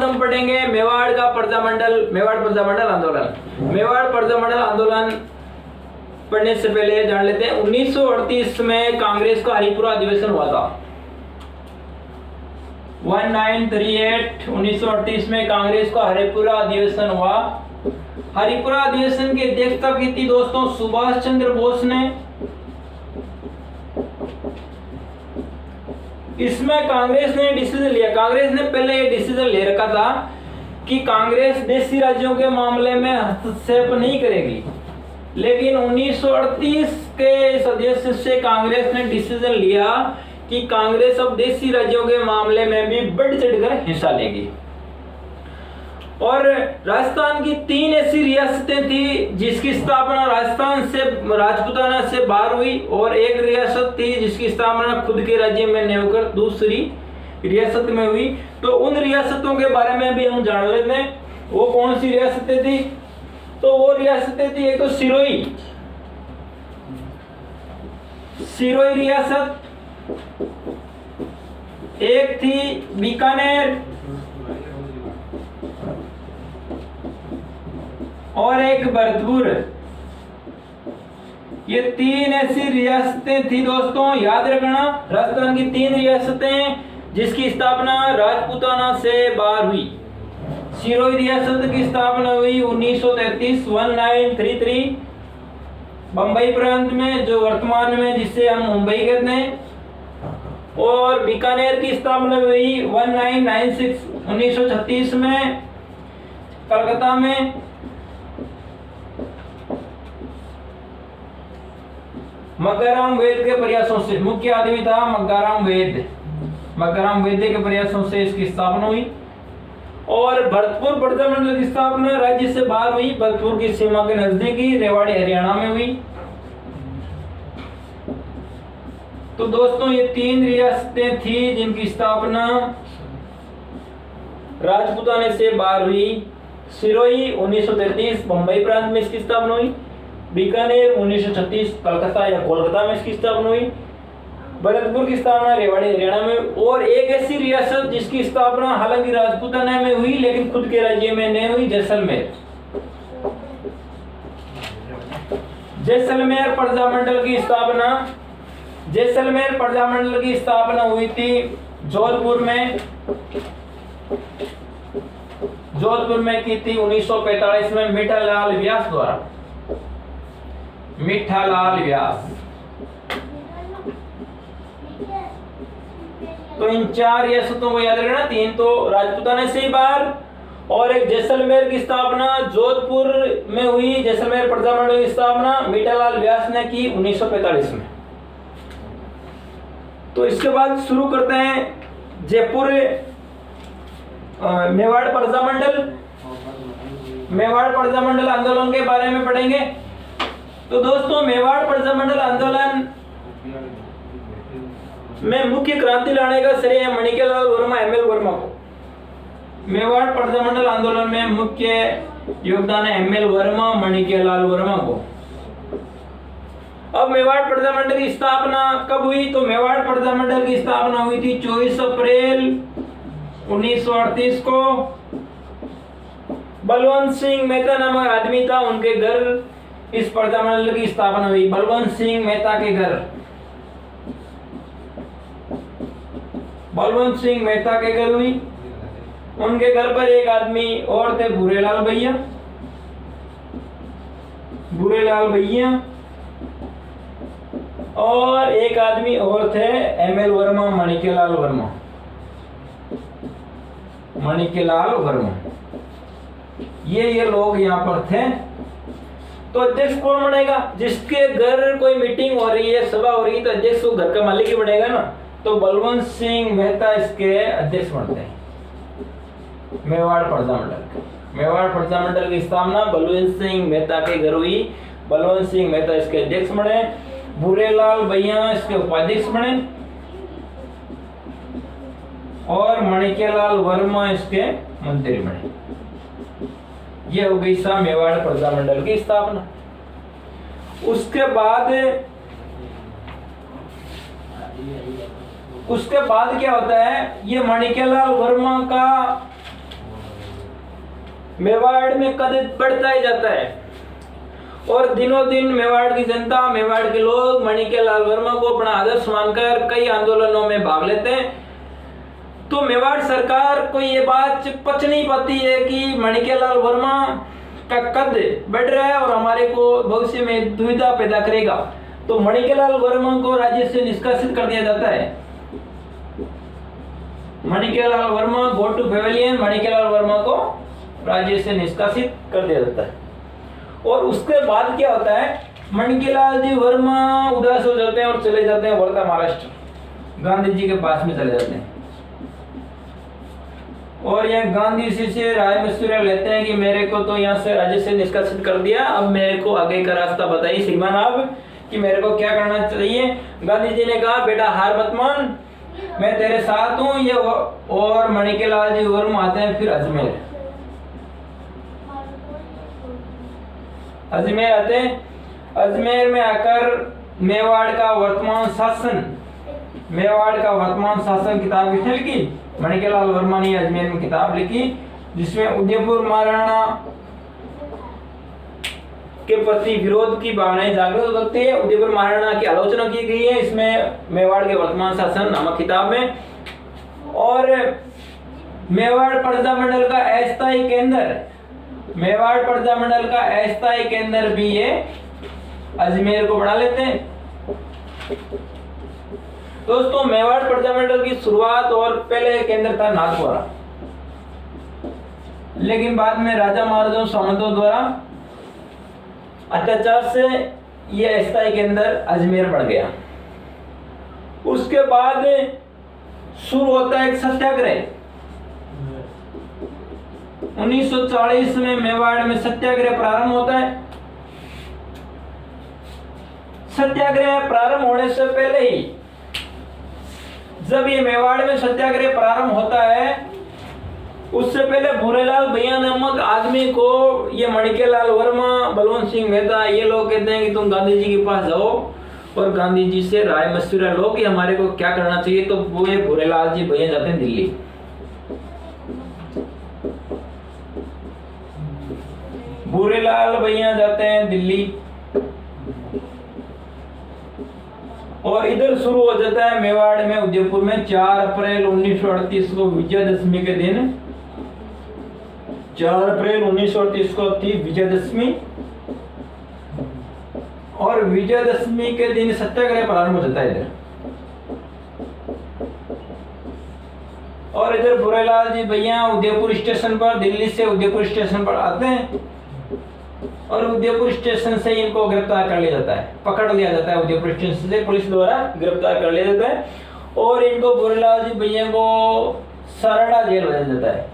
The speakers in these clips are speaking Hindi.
हम पढ़ेंगे मेवाड़ का प्रजामंडल, मेवाड़ प्रजामंडल आंदोलन। मेवाड़ प्रजामंडल आंदोलन पढ़ने से पहले जान लेते हैं 1938 में कांग्रेस का हरिपुरा अधिवेशन हुआ था। 1938 में कांग्रेस का हरिपुरा अधिवेशन हुआ। हरिपुरा अधिवेशन की अध्यक्षता की थी दोस्तों सुभाष चंद्र बोस ने। इसमें कांग्रेस ने डिसीजन लिया, कांग्रेस ने पहले ये डिसीजन ले रखा था कि कांग्रेस देशी राज्यों के मामले में हस्तक्षेप नहीं करेगी, लेकिन 1938 के इस अधिवेशन से कांग्रेस ने डिसीजन लिया कि कांग्रेस अब देशी राज्यों के मामले में भी बढ़ चढ़कर हिस्सा लेगी। और राजस्थान की 3 ऐसी रियासतें थी जिसकी स्थापना राजस्थान से राजपूताना से बाहर हुई, और एक रियासत थी जिसकी स्थापना खुद के राज्य में नहीं होकर दूसरी रियासत में हुई। तो उन रियासतों के बारे में भी हम जान लेते हैं, वो कौन सी रियासतें थी। तो वो रियासतें थी, एक तो सिरोही रियासत, एक थी बीकानेर और एक भरतपुर। ये 3 ऐसी रियासतें थी दोस्तों, याद रखना। राजस्थान की 3 रियासतें जिसकी स्थापना राजपूताना से बाहर हुई। सिरोही रियासत की स्थापना हुई 1933 बंबई प्रांत में, जो वर्तमान में जिसे हम मुंबई कहते हैं। और बीकानेर की स्थापना हुई 1936 में कलकत्ता में। मग्गाराम वेद के प्रयासों से, मुख्य आदमी था मग्गाराम वेद के प्रयासों से इसकी स्थापना हुई। और भरतपुर प्रजामंडल की स्थापना राज्य से बाहर हुई, भरतपुर की सीमा के नजदीकी रेवाड़ी हरियाणा में हुई। तो दोस्तों ये 3 रियासतें थी जिनकी स्थापना राजपूताने से बाहर हुई। सिरोही 1933 बंबई प्रांत में इसकी स्थापना हुई। बीकानेर 1936 कलकत्ता या कोलकाता में इसकी स्थापना हुई। भरतपुर की स्थापना रेवाड़ी हरियाणा में। और एक ऐसी रियासत जिसकी स्थापना हालांकि राजपूताना में हुई लेकिन खुद के राज्य में नहीं हुई, जैसलमेर। जैसलमेर प्रजामंडल की स्थापना हुई थी जोधपुर में की थी 1945 में मीठालाल व्यास द्वारा। तो इन 4 रियासतों को याद रखना, 3 तो राजपूताना से ही बाहर, और एक जैसलमेर की स्थापना जोधपुर में हुई। जैसलमेर प्रजामंडल की स्थापना मीठालाल व्यास ने की 1945 में। तो इसके बाद शुरू करते हैं जयपुर मेवाड़ प्रजामंडल आंदोलन के बारे में पढ़ेंगे। तो दोस्तों मेवाड़ प्रजामंडल आंदोलन में मुख्य क्रांति लाने का श्रेय मणिकेलाल वर्मा एमएल वर्मा को। मेवाड़ प्रजामंडल आंदोलन में मुख्य योगदान है एमएल वर्मा, मणिकेलाल वर्मा को। अब मेवाड़ प्रजामंडल की स्थापना कब हुई? तो मेवाड़ प्रजामंडल की स्थापना हुई थी 24 अप्रैल 1938 को। बलवंत सिंह मेहता नामक आदमी था, उनके घर इस प्रजामंडल की स्थापना हुई। बलवंत सिंह मेहता के घर हुई। उनके घर पर एक आदमी और थे, भूरेलाल भैया, और एक आदमी और थे एमएल वर्मा, मणिकेलाल वर्मा। ये लोग यहाँ पर थे। तो अध्यक्ष कौन बनेगा? जिसके घर कोई मीटिंग हो रही है, सभा हो रही है, तो अध्यक्ष तो घर का मालिक ही बनेगा ना। तो बलवंत सिंह मेहता इसके अध्यक्ष बनते हैं। मेवाड़ प्रजामंडल की स्थापना बलवंत सिंह मेहता के घर हुई। बलवंत सिंह मेहता इसके अध्यक्ष बने, भूरेलाल भैया इसके उपाध्यक्ष बने, और मणिकेलाल वर्मा इसके मंत्री बने। ये हो गई सा मेवाड़ प्रजामंडल की स्थापना। उसके बाद क्या होता है? ये मणिकेलाल वर्मा का मेवाड़ में कद बढ़ता ही जाता है और दिनों दिन मेवाड़ की जनता, मेवाड़ के लोग मणिकेलाल वर्मा को अपना आदर्श मानकर कई आंदोलनों में भाग लेते हैं। तो मेवाड़ सरकार को ये बात पच नहीं पाती है कि मणिकेलाल वर्मा का कद बढ़ रहा है और हमारे को भविष्य में दुविधा पैदा करेगा। तो मणिकेलाल वर्मा को राज्य से निष्कासित कर दिया जाता है। Manikelal Verma go to pavilion, Manikelal Verma को राज्य से निष्कासित कर दिया जाता है। और उसके बाद क्या होता है, मणिकेलाल जी वर्मा उदास हो जाते हैं और चले जाते हैं वर्धा महाराष्ट्र, गांधी जी के पास में चले जाते हैं। और यह गांधी जी से राय मशविरा लेते हैं कि मेरे को तो यहाँ से राज्य से निष्कासित कर दिया, अब मेरे को आगे का रास्ता बताइए श्रीमान आप कि मेरे को क्या करना चाहिए। गांधी जी ने कहा बेटा हार मत मान, मैं तेरे साथ हूँ। ये और मणिकेलाल जी वर्मा आते हैं फिर अजमेर। अजमेर आते हैं, अजमेर में आकर मेवाड़ का वर्तमान शासन किताब किसने लिखी, मणिकेलाल वर्मा ने अजमेर में किताब लिखी जिसमें उदयपुर महाराणा के प्रति विरोध की भावनाएं जागृत होती है। उदयपुर महाराणा की आलोचना की गई है इसमें मेवाड़ के वर्तमान शासन नामक किताब में। और मेवाड़ प्रजामंडल का अस्थायी केंद्र, मेवाड़ प्रजामंडल का अस्थायी केंद्र भी ये अजमेर को बना लेते हैं। दोस्तों मेवाड़ प्रजामंडल की शुरुआत और पहले केंद्र था नाथद्वारा, लेकिन बाद में राजा महाराजाओं सामंतों द्वारा अत्याचार से यह अस्थायी केंद्र अजमेर बढ़ गया। उसके बाद शुरू होता है एक सत्याग्रह। 1940 में मेवाड़ में सत्याग्रह प्रारंभ होता है। सत्याग्रह प्रारंभ होने से पहले ही, जब ये मेवाड़ में सत्याग्रह प्रारंभ होता है, उससे पहले भूरेलाल भैया नामक आदमी को ये मणिकेलाल वर्मा, बलवंत सिंह मेहता ये लोग कहते हैं कि तुम गांधी जी के पास जाओ और गांधी जी से राय मशविरा लो कि हमारे को क्या करना चाहिए। तो वो ये भूरेलाल जी भैया जाते हैं दिल्ली। भूरेलाल भैया जाते हैं दिल्ली और इधर शुरू हो जाता है मेवाड़ में, उदयपुर में 4 अप्रैल 1938 को विजयदशमी के दिन, 4 अप्रैल 1938 को थी विजयदशमी और विजयदशमी के दिन सत्याग्रह प्रारंभ हो जाता है इधर। और इधर भूरेलाल जी भैया उदयपुर स्टेशन पर, दिल्ली से उदयपुर स्टेशन पर आते हैं और उदयपुर स्टेशन से इनको गिरफ्तार कर लिया जाता है, पकड़ लिया जाता है। उदयपुर स्टेशन से पुलिस द्वारा गिरफ्तार कर लिया जाता है और इनको भूरेलाल जी भैया को सरड़ा जेल भेजा जाता है।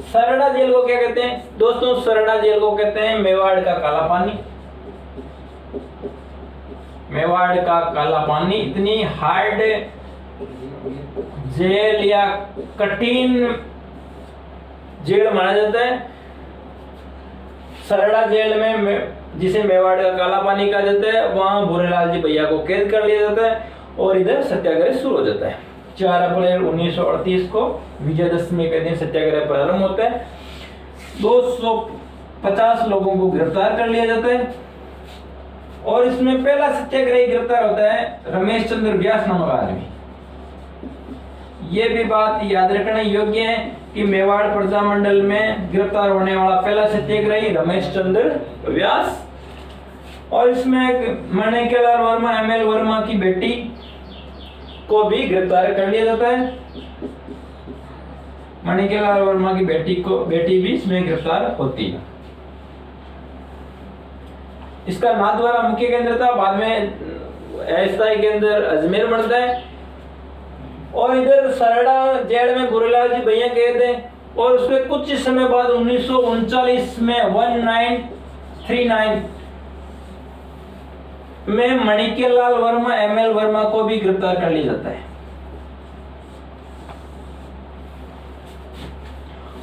सरड़ा जेल को क्या कहते हैं दोस्तों? सरड़ा जेल को कहते हैं मेवाड़ का काला पानी। मेवाड़ का काला पानी इतनी हार्ड जेल या कठिन जेल माना जाता है। सरड़ा जेल में, जिसे मेवाड़ का काला पानी कहा जाता है, वहां भूरेलाल जी भैया को कैद कर लिया जाता है और इधर सत्याग्रह शुरू हो जाता है। 4 अप्रैल 1938 को विजयदशमी के दिन सत्याग्रह प्रारंभ होता है। 250 लोगों को गिरफ्तार कर लिया जाता है और इसमें पहला सत्याग्रही गिरफ्तार होता है रमेश चंद्र व्यास नामक आदमी। ये भी बात याद रखना योग्य है कि मेवाड़ प्रजामंडल में गिरफ्तार होने वाला पहला सत्याग्रही रमेश चंद्र व्यास। और इसमें मणिकेलाल वर्मा, ML वर्मा की बेटी को भी गिरफ्तार कर लिया जाता है। मणिकेलाल वर्मा की बेटी भी इसमें गिरफ्तार होती है। इसका नाथद्वारा मुख्य केंद्र था, बाद में अस्थायी केंद्र अजमेर बनता है। और इधर सरड़ा जेल में भूरेलाल जी भैया कैद है और उसके कुछ समय बाद 1939 में 1939 में मणिकेलाल वर्मा, ML वर्मा को भी गिरफ्तार कर लिया जाता है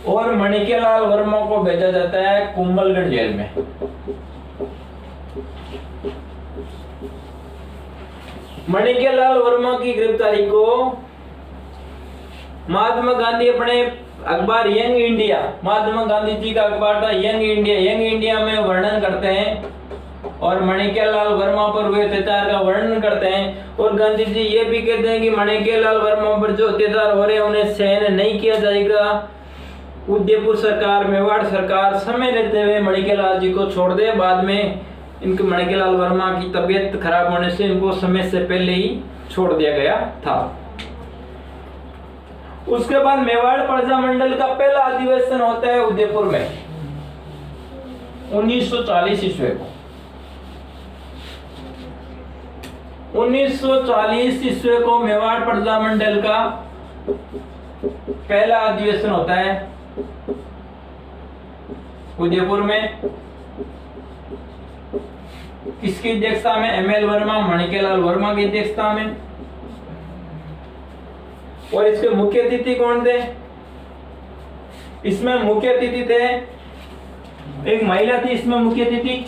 और मणिकेलाल वर्मा को भेजा जाता है कुंभलगढ़ जेल में। मणिकेलाल वर्मा की गिरफ्तारी को महात्मा गांधी अपने अखबार यंग इंडिया, महात्मा गांधी जी का अखबार था यंग इंडिया, यंग इंडिया में वर्णन करते हैं और माणिक्यलाल वर्मा पर हुए अत्याचार का वर्णन करते हैं। और गांधी जी ये भी कहते हैं कि माणिक्यलाल वर्मा पर जो अत्याचार हो रहे हैं उन्हें सहन नहीं किया जाएगा। उदयपुर सरकार, मेवाड़ सरकार समय लेते हुए माणिक्यलाल जी को छोड़ दे। बाद में इनके माणिक्यलाल वर्मा की तबीयत खराब होने से इनको समय से पहले ही छोड़ दिया गया था। उसके बाद मेवाड़ प्रजा मंडल का पहला अधिवेशन होता है उदयपुर में 1940 ईस्वी को। 1940 ईस्वी को मेवाड़ प्रजा मंडल का पहला अधिवेशन होता है उदयपुर में। किसकी अध्यक्षता में? एमएल वर्मा, माणिक्यलाल वर्मा की अध्यक्षता में। और इसके मुख्य अतिथि कौन थे? इसमें मुख्य अतिथि थे, एक महिला थी इसमें मुख्य अतिथि,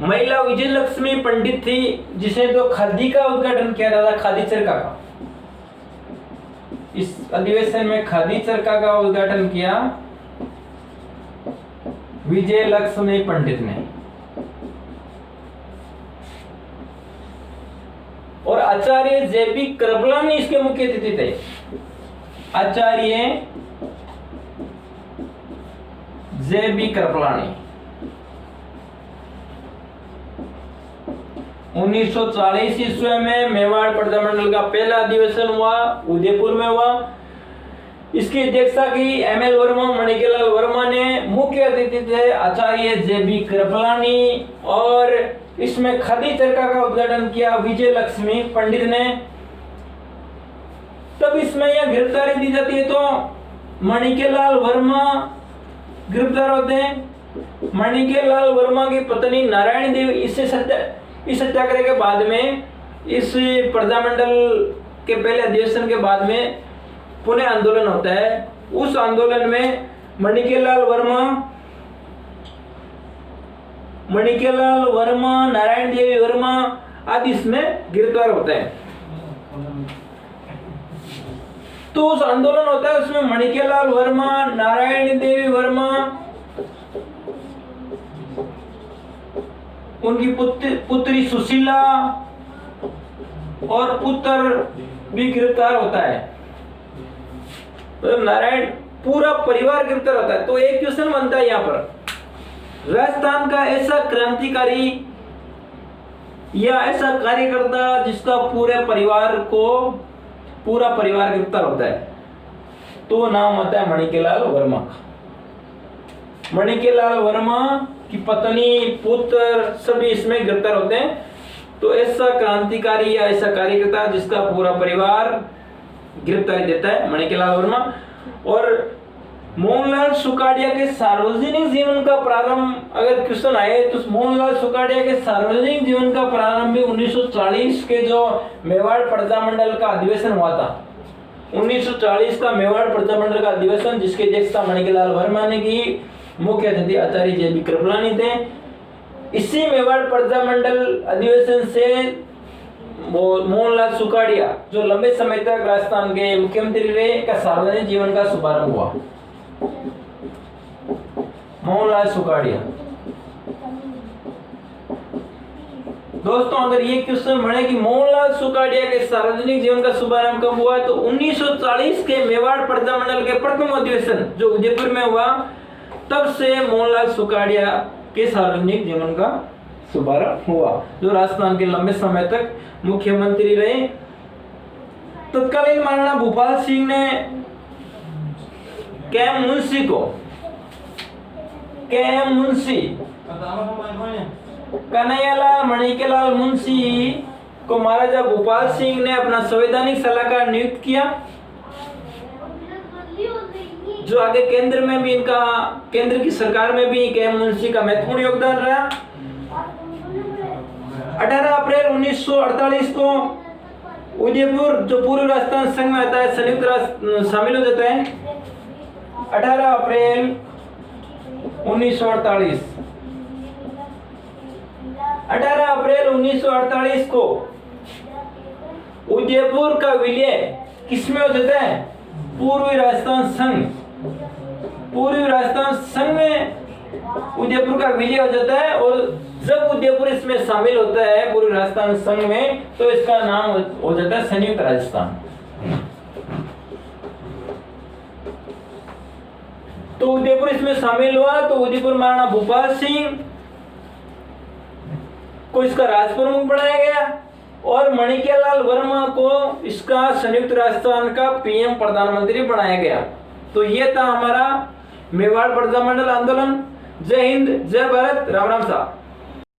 महिला विजयलक्ष्मी पंडित थी, जिसे तो खादी का उद्घाटन किया था, खादी चरखा का। इस अधिवेशन में खादी चरखा का उद्घाटन किया विजयलक्ष्मी पंडित ने। और आचार्य जेबी कृपलानी इसके मुख्य अतिथि थे। आचार्य जेबी कृपलानी 1940 ईस्वी में मेवाड़ प्रजा मंडल का पहला अधिवेशन हुआ, उदयपुर में हुआ। इसकी अध्यक्षता की एमएल वर्मा, माणिक्यलाल वर्मा ने। मुख्य अतिथि थे आचार्य जेबी कृपलानी। और इसमें खादी चरखा का उद्घाटन किया विजयलक्ष्मी पंडित ने। तब इसमें यह गिरफ्तारी दी जाती है तो माणिक्यलाल वर्मा गिरफ्तार होते हैं। माणिक्यलाल वर्मा की पत्नी नारायण देवी इस सत्याग्रह के बाद में, इस प्रजामंडल के पहले अधिवेशन के बाद में पुनः आंदोलन होता है। उस आंदोलन में माणिक्यलाल वर्मा, नारायण देवी वर्मा आदि इसमें गिरफ्तार होते हैं। तो उस आंदोलन होता है, उसमें माणिक्यलाल वर्मा, नारायण देवी वर्मा, उनकी पुत्री सुशीला और पुत्र भी गिरफ्तार होता है। तो नारायण पूरा परिवार गिरफ्तार होता है। तो एक क्वेश्चन बनता है यहाँ पर, राजस्थान का ऐसा क्रांतिकारी या ऐसा कार्यकर्ता जिसका पूरा परिवार गिरफ्तार होता है, तो नाम होता है माणिक्यलाल वर्मा का। माणिक्यलाल वर्मा की पत्नी, पुत्र सभी इसमें गिरफ्तार होते हैं। तो ऐसा क्रांतिकारी या ऐसा कार्यकर्ता जिसका पूरा परिवार गिरफ्तारी देता है माणिक्यलाल वर्मा। और मोहनलाल सुखाड़िया के सार्वजनिक जीवन का प्रारंभ, अगर क्वेश्चन आए तो मोहनलाल सुखाड़िया के सार्वजनिक जीवन का प्रारंभ भी 1940 के जो मेवाड़ प्रजामंडल का अधिवेशन हुआ था, 1940 का मेवाड़ प्रजामंडल का अधिवेशन, जिसकी अध्यक्षता माणिक्यलाल वर्मा ने की। मुख्य अतिथि आचार्य जेबी कृपलानी थे। इसी मेवाड़ प्रजामंडल अधिवेशन से मोहनलाल सुखाड़िया, जो लंबे समय तक राजस्थान के मुख्यमंत्री रहे, का सार्वजनिक जीवन का शुभारंभ हुआ। मोहनलाल सुखाड़िया। दोस्तों, अगर ये क्वेश्चन बने कि मोहनलाल सुखाड़िया के सार्वजनिक जीवन का शुभारंभ कब हुआ, तो 1940 के मेवाड़ प्रजामंडल के प्रथम अधिवेशन जो उदयपुर में हुआ, तब से मोहनलाल सुखाड़िया के सार्वजनिक जीवन का शुभारंभ हुआ, जो राजस्थान के लंबे समय तक मुख्यमंत्री रहे। तत्कालीन महाराणा भूपाल सिंह ने कैम मुंशी कन्हैयालाल माणिक्यलाल मुंशी को महाराजा भूपाल सिंह ने अपना संवैधानिक सलाहकार नियुक्त किया, जो आगे केंद्र की सरकार में भी कैम मुंशी का महत्वपूर्ण योगदान रहा। 18 अप्रैल 1948 को उदयपुर, जो पूर्व राजस्थान संघ में आता है, संयुक्त राष्ट्र शामिल हो जाता है। 18 अप्रैल 1948 18 अप्रैल 1948 को उदयपुर का विलय किसमें हो जाता है? पूर्वी राजस्थान संघ। पूर्वी राजस्थान संघ में उदयपुर का विलय हो जाता है, और जब उदयपुर इसमें शामिल होता है पूर्वी राजस्थान संघ में, तो इसका नाम हो जाता है संयुक्त राजस्थान। तो उदयपुर इसमें शामिल हुआ, तो उदयपुर महाराणा भूपाल सिंह को इसका राज प्रमुख बनाया गया, और माणिक्यलाल वर्मा को इसका संयुक्त राजस्थान का पीएम प्रधानमंत्री बनाया गया। तो ये था हमारा मेवाड़ प्रजामंडल आंदोलन। जय हिंद, जय भारत, राम राम साहब।